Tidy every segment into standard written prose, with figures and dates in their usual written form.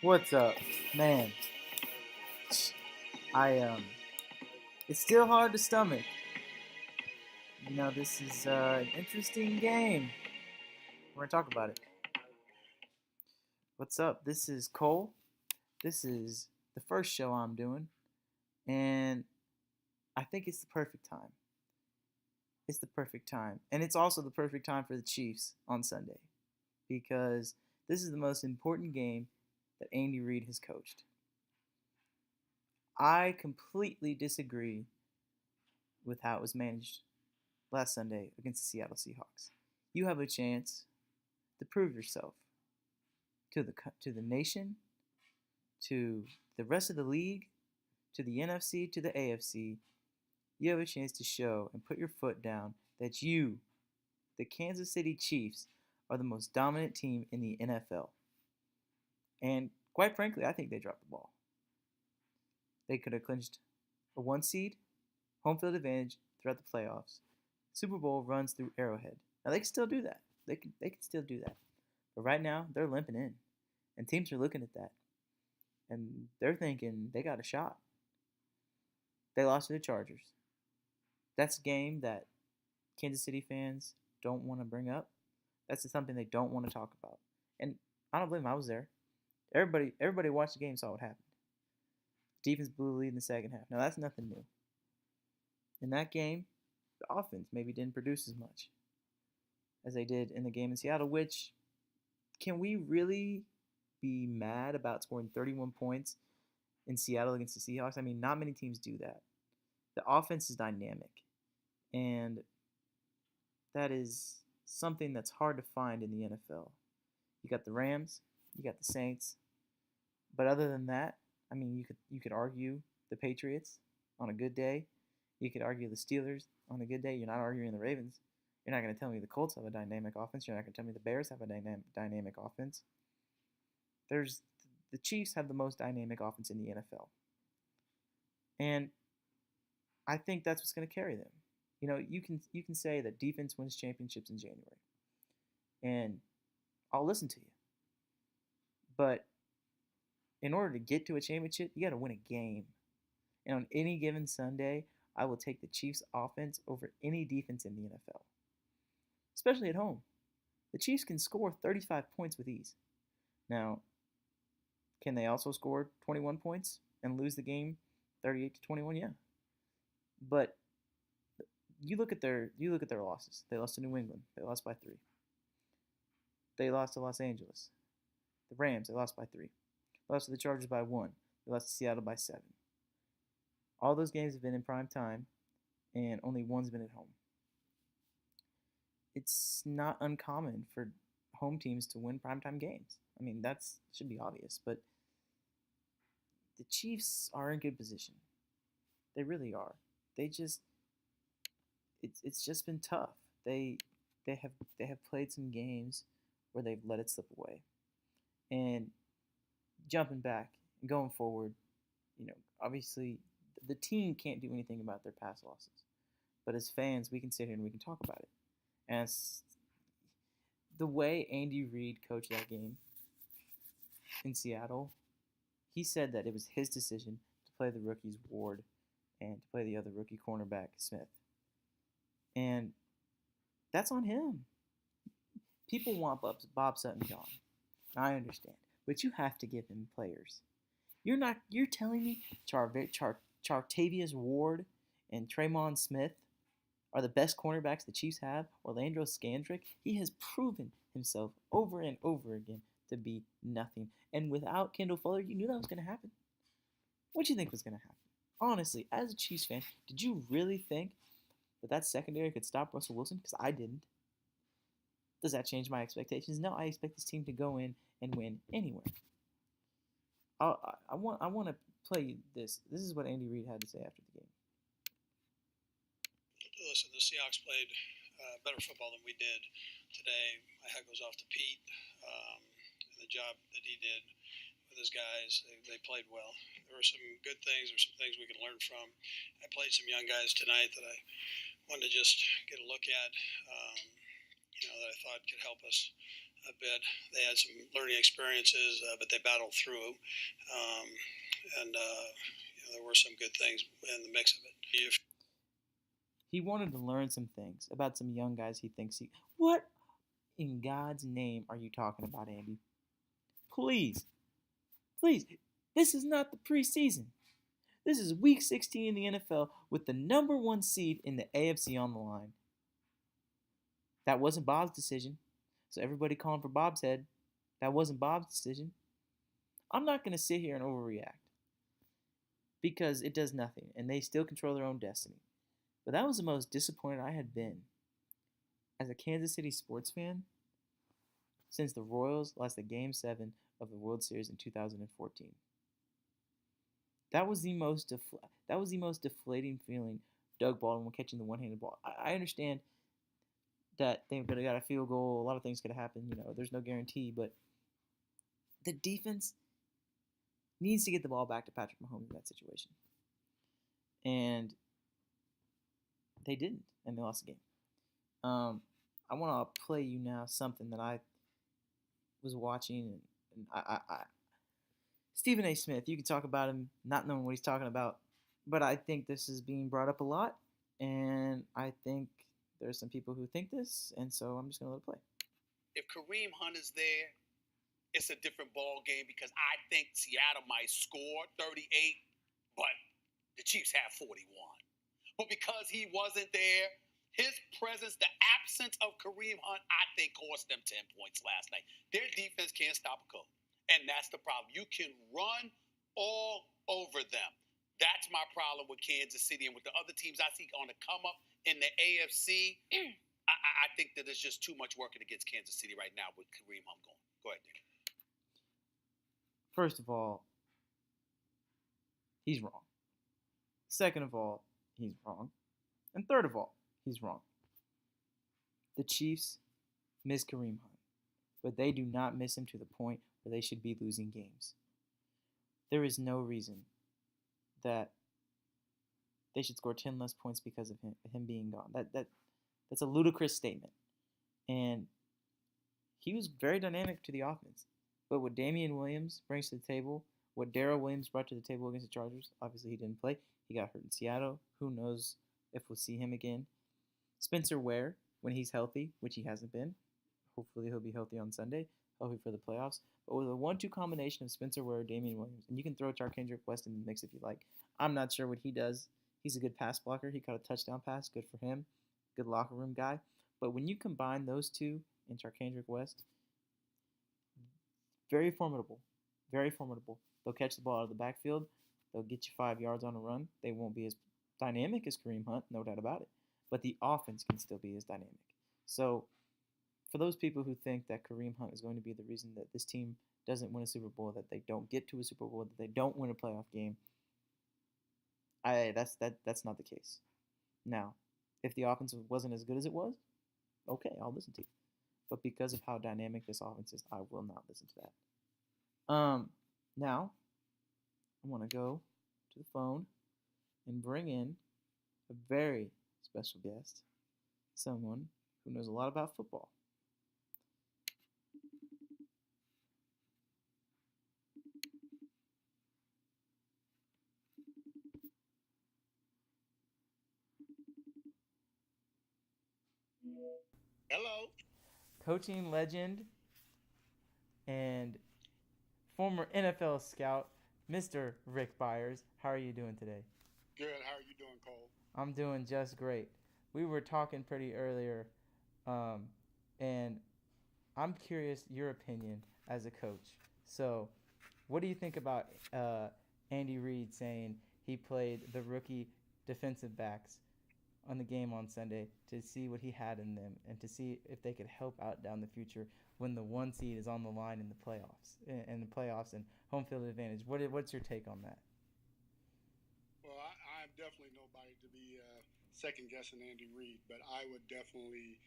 What's up, man? I it's still hard to stomach. This is an interesting game. We're gonna talk about it. What's up? This is Cole. This is the first show I'm doing, and I think it's the perfect time. It's the perfect time, and it's also the perfect time for the Chiefs on Sunday, because this is the most important game that Andy Reid has coached. I completely disagree with how it was managed last Sunday against the Seattle Seahawks. You have a chance to prove yourself to the nation, to the rest of the league, to the NFC, to the AFC. You have a chance to show and put your foot down that you, the Kansas City Chiefs, are the most dominant team in the NFL. And quite frankly, I think they dropped the ball. They could have clinched a 1 seed, home field advantage throughout the playoffs. Super Bowl runs through Arrowhead. Now they can still do that. They can still do that. But right now they're limping in, and teams are looking at that, and they're thinking they got a shot. They lost to the Chargers. That's a game that Kansas City fans don't want to bring up. That's something they don't want to talk about. And I don't blame them. I was there. Everybody watched the game, saw what happened. Defense blew the lead in the second half. Now, that's nothing new. In that game, the offense maybe didn't produce as much as they did in the game in Seattle, which, can we really be mad about scoring 31 points in Seattle against the Seahawks? I mean, not many teams do that. The offense is dynamic, and that is something that's hard to find in the NFL. You got the Rams, you got the Saints, but other than that, I mean, you could argue the Patriots on a good day. You could argue the Steelers on a good day. You're not arguing the Ravens. You're not going to tell me the Colts have a dynamic offense. You're not going to tell me the Bears have a dynamic offense. The Chiefs have the most dynamic offense in the NFL. And I think that's what's going to carry them. You can say that defense wins championships in January, and I'll listen to you. But in order to get to a championship, you got to win a game. And on any given Sunday, I will take the Chiefs' offense over any defense in the NFL, especially at home. The Chiefs can score 35 points with ease. Now, can they also score 21 points and lose the game 38-21? Yeah. But you look at their losses. They lost to New England. They lost by 3. They lost to Los Angeles. The Rams, they lost by 3. They lost to the Chargers by 1. They lost to Seattle by 7. All those games have been in prime time, and only one's been at home. It's not uncommon for home teams to win primetime games. I mean, that should be obvious, but the Chiefs are in good position. They really are. It's just been tough. They have played some games where they've let it slip away. And jumping back and going forward, obviously the team can't do anything about their past losses. But as fans, we can sit here and we can talk about it. And it's the way Andy Reid coached that game in Seattle, he said that it was his decision to play the rookies Ward and to play the other rookie cornerback Smith. And that's on him. People want Bob Sutton gone. I understand. But you have to give him players. You're telling me Chartavius Ward and Tremon Smith are the best cornerbacks the Chiefs have? Orlando Scandrick, he has proven himself over and over again to be nothing. And without Kendall Fuller, you knew that was going to happen. What do you think was going to happen? Honestly, as a Chiefs fan, did you really think that secondary could stop Russell Wilson? Because I didn't. Does that change my expectations? No, I expect this team to go in and win anyway. I want to play you this. This is what Andy Reid had to say after the game. Listen, the Seahawks played better football than we did today. My hat goes off to Pete and the job that he did with his guys. They played well. There were some good things. There were some things we could learn from. I played some young guys tonight that I wanted to just get a look at, that I thought could help us a bit. They had some learning experiences, but they battled through. And there were some good things in the mix of it. He wanted to learn some things about some young guys he thinks he. What in God's name are you talking about, Andy? Please. Please. This is not the preseason. This is week 16 in the NFL with the number 1 seed in the AFC on the line. That wasn't Bob's decision. So everybody calling for Bob's head. That wasn't Bob's decision. I'm not going to sit here and overreact because it does nothing and they still control their own destiny. But that was the most disappointed I had been as a Kansas City sports fan since the Royals lost the Game 7 of the World Series in 2014. That was the most deflating feeling. Doug Baldwin catching the one-handed ball. I understand that they could have got a field goal. A lot of things could have happened. There's no guarantee, but the defense needs to get the ball back to Patrick Mahomes in that situation, and they didn't, and they lost the game. I want to play you now something that I was watching, and I Stephen A. Smith. You can talk about him not knowing what he's talking about, but I think this is being brought up a lot, and I think there's some people who think this, and so I'm just gonna let it play. If Kareem Hunt is there, it's a different ball game because I think Seattle might score 38, but the Chiefs have 41. But because he wasn't there, his presence, the absence of Kareem Hunt, I think cost them 10 points last night. Their defense can't stop a coach, and that's the problem. You can run all over them. That's my problem with Kansas City and with the other teams I see on the come up in the AFC. I think that there's just too much working against Kansas City right now with Kareem Hunt going. Go ahead, Dick. First of all, he's wrong. Second of all, he's wrong. And third of all, he's wrong. The Chiefs miss Kareem Hunt, but they do not miss him to the point where they should be losing games. There is no reason that they should score 10 less points because of him being gone. That's a ludicrous statement. And he was very dynamic to the offense. But what Damian Williams brings to the table, what Darrell Williams brought to the table against the Chargers, obviously he didn't play. He got hurt in Seattle. Who knows if we'll see him again. Spencer Ware, when he's healthy, which he hasn't been. Hopefully he'll be healthy on Sunday, healthy for the playoffs. But with a 1-2 combination of Spencer Ware, Damian Williams, and you can throw Charkandrick West in the mix if you like. I'm not sure what he does. He's a good pass blocker. He caught a touchdown pass. Good for him. Good locker room guy. But when you combine those two in Charkandrick West, very formidable. Very formidable. They'll catch the ball out of the backfield. They'll get you 5 yards on a run. They won't be as dynamic as Kareem Hunt, no doubt about it. But the offense can still be as dynamic. So for those people who think that Kareem Hunt is going to be the reason that this team doesn't win a Super Bowl, that they don't get to a Super Bowl, that they don't win a playoff game, that's not the case. Now, if the offense wasn't as good as it was, okay, I'll listen to you. But because of how dynamic this offense is, I will not listen to that. Now, I want to go to the phone and bring in a very special guest, someone who knows a lot about football. Hello. Coaching legend and former NFL scout, Mr. Rick Byers. How are you doing today? Good. How are you doing, Cole? I'm doing just great. We were talking pretty earlier, and I'm curious your opinion as a coach. So, what do you think about Andy Reid saying he played the rookie defensive backs on the game on Sunday to see what he had in them and to see if they could help out down the future when the 1 seed is on the line in the playoffs and home field advantage? What's your take on that? Well, I'm definitely nobody to be second guessing Andy Reid, but I would definitely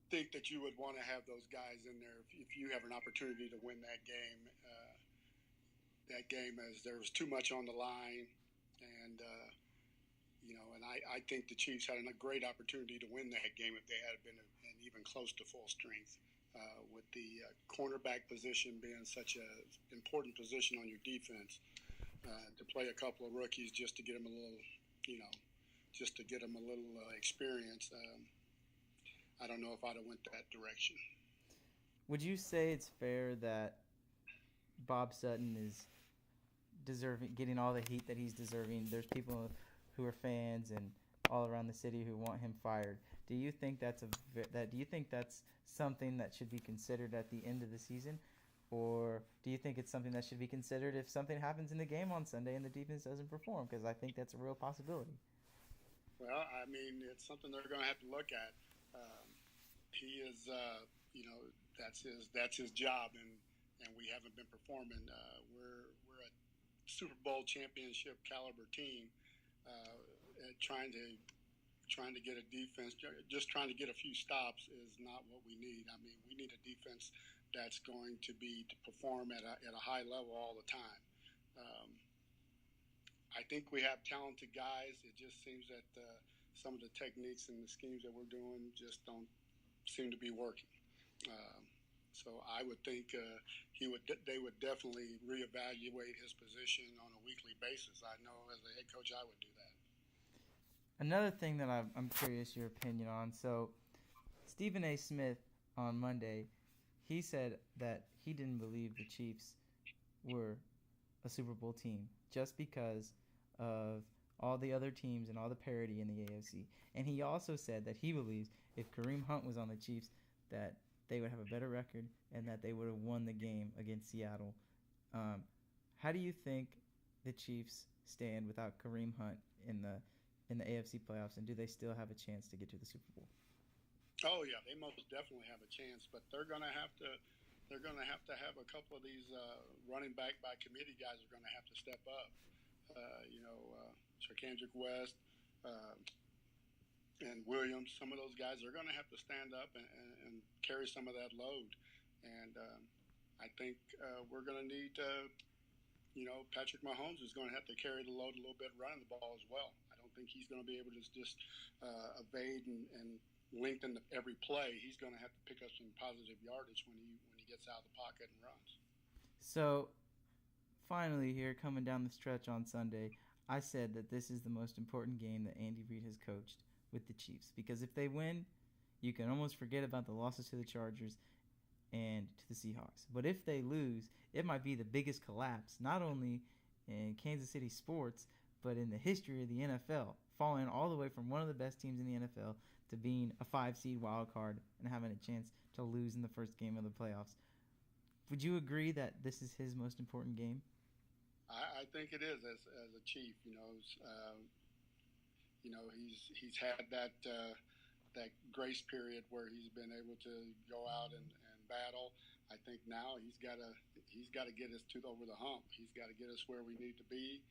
think that you would want to have those guys in there if you have an opportunity to win that game. That game, as there was too much on the line, and and I think the Chiefs had a great opportunity to win that game if they had been even close to full strength. With the cornerback position being such an important position on your defense, to play a couple of rookies just to get them a little, experience. I don't know if I'd have went that direction. Would you say it's fair that Bob Sutton is getting all the heat that he's deserving? There's people who are fans and all around the city who want him fired. Do you think that's something that should be considered at the end of the season, or do you think it's something that should be considered if something happens in the game on Sunday and the defense doesn't perform? Because I think that's a real possibility. Well, I mean, it's something they're going to have to look at. He is, that's his job, and we haven't been performing. We're a Super Bowl championship caliber team. Trying to get a defense, just trying to get a few stops is not what we need. I mean, we need a defense that's going to perform at a high level all the time. I think we have talented guys. It just seems that some of the techniques and the schemes that we're doing just don't seem to be working. So I would think they would definitely reevaluate his position on a weekly basis. I know as a head coach I would do that. Another thing that I'm curious your opinion on. So Stephen A. Smith on Monday, he said that he didn't believe the Chiefs were a Super Bowl team just because of all the other teams and all the parity in the AFC. And he also said that he believes if Kareem Hunt was on the Chiefs that they would have a better record and that they would have won the game against Seattle. How do you think the Chiefs stand without Kareem Hunt in the AFC playoffs, and do they still have a chance to get to the Super Bowl? Oh yeah, they most definitely have a chance, but they're going to have to have a couple of these running back by committee guys are going to have to step up. Kendrick West and Williams, some of those guys are going to have to stand up and carry some of that load. And I think we're going to need, Patrick Mahomes is going to have to carry the load a little bit running the ball as well. I don't think he's going to be able to just evade and lengthen every play. He's going to have to pick up some positive yardage when he gets out of the pocket and runs. So, finally here, coming down the stretch on Sunday, I said that this is the most important game that Andy Reid has coached with the Chiefs. Because if they win, you can almost forget about the losses to the Chargers and to the Seahawks. But if they lose, it might be the biggest collapse, not only in Kansas City sports, but in the history of the NFL, falling all the way from one of the best teams in the NFL to being a 5-seed wild card and having a chance to lose in the first game of the playoffs. Would you agree that this is his most important game? I think it is as a Chief. He's had that grace period where he's been able to go out and battle. I think now he's got to get us over the hump. He's got to get us where we need to be.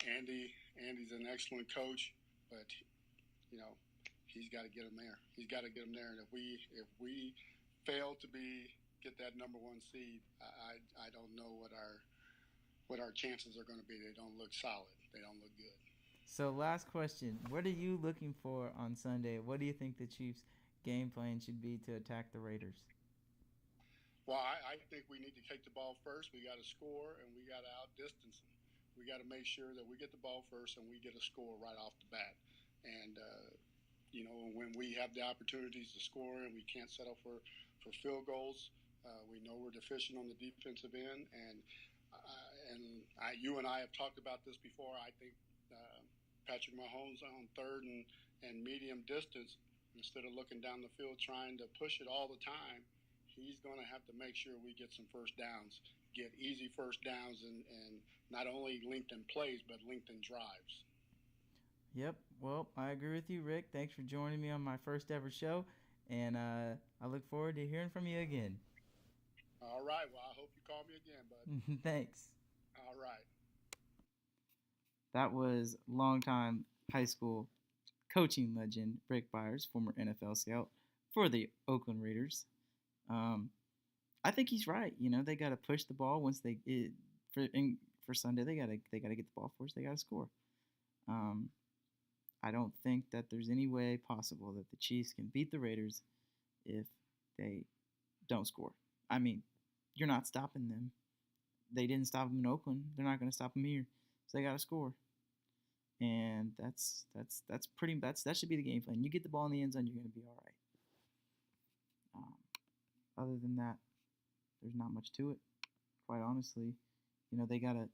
Andy's an excellent coach, but he's got to get him there. He's got to get him there. And if we fail to get that number one seed, I don't know what our chances are going to be. They don't look solid. They don't look good. So last question, what are you looking for on Sunday? What do you think the Chiefs' game plan should be to attack the Raiders? Well, I think we need to take the ball first. We got to score, and we got to outdistance them. We got to make sure that we get the ball first and we get a score right off the bat. And, when we have the opportunities to score and we can't settle for field goals, we know we're deficient on the defensive end. And you and I have talked about this before. I think Patrick Mahomes on third and medium distance, instead of looking down the field trying to push it all the time, he's going to have to make sure we get some first downs, get easy first downs, and not only lengthen plays, but lengthen drives. Yep. Well, I agree with you, Rick. Thanks for joining me on my first ever show, and I look forward to hearing from you again. All right. Well, I hope you call me again, bud. Thanks. All right. That was longtime high school coaching legend Rick Byers, former NFL scout for the Oakland Raiders. Um, I think he's right. They got to push the ball once for Sunday. They gotta get the ball first. They got to score. Um, I don't think that there's any way possible that the Chiefs can beat the Raiders if they don't score. I mean, you're not stopping them. They didn't stop them in Oakland. They're not going to stop them here. So they got to score. And that should be the game plan. You get the ball in the end zone, you're going to be all right. Other than that, there's not much to it. Quite honestly, they gotta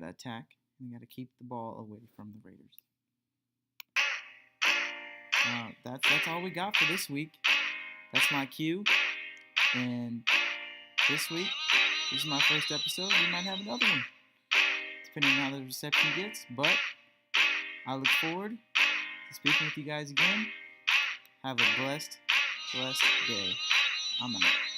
attack and they gotta keep the ball away from the Raiders. That's all we got for this week. That's my cue. And this week, this is my first episode. We might have another one, depending on how the reception gets. But I look forward to speaking with you guys again. Have a blessed day. I'm out.